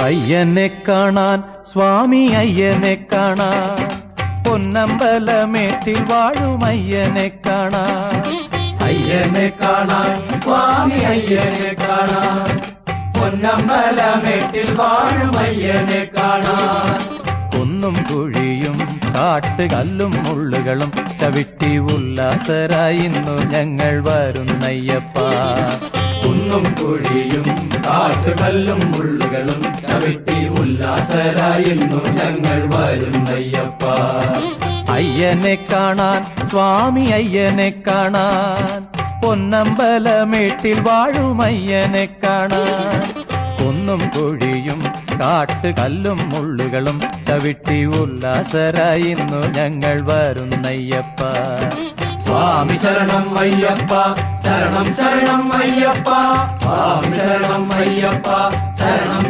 അയ്യനെ കാണാൻ സ്വാമി അയ്യനെ കാണാൻ പൊന്നമ്പലമേട്ടിൽ വാഴും അയ്യനെ കാണാൻ അയ്യനെ കാണാൻ സ്വാമി അയ്യനെ കാണാൻ പൊന്നമ്പലമേട്ടിൽ വാഴും അയ്യനെ കാണാൻ കുന്നും കുഴിയും കാട്ടുകല്ലും മുള്ളുകളും ചവിട്ടി ഉല്ലാസരായി ഇന്നു ഞങ്ങൾ വരുന്നയ്യപ്പ കുന്നും കുഴിയും കാട്ടുകല്ലും മുള്ളുകളും ചവിട്ടി ഉല്ലാസരായിരുന്നു ഞങ്ങൾ വരുന്നയ്യപ്പ അയ്യനെ കാണാൻ സ്വാമി അയ്യനെ കാണാൻ പൊന്നമ്പലമേട്ടിൽ വാഴും അയ്യനെ കാണാൻ കുന്നും കുഴിയും കാട്ടുകല്ലും മുള്ളുകളും ചവിട്ടി ഉല്ലാസരായി ഇന്നു ഞങ്ങൾ വരുന്നയ്യപ്പ സ്വാമി ശരണം അയ്യപ്പ ശരണം ശരണം അയ്യപ്പ സ്വാമി ശരണം അയ്യപ്പ ശരണം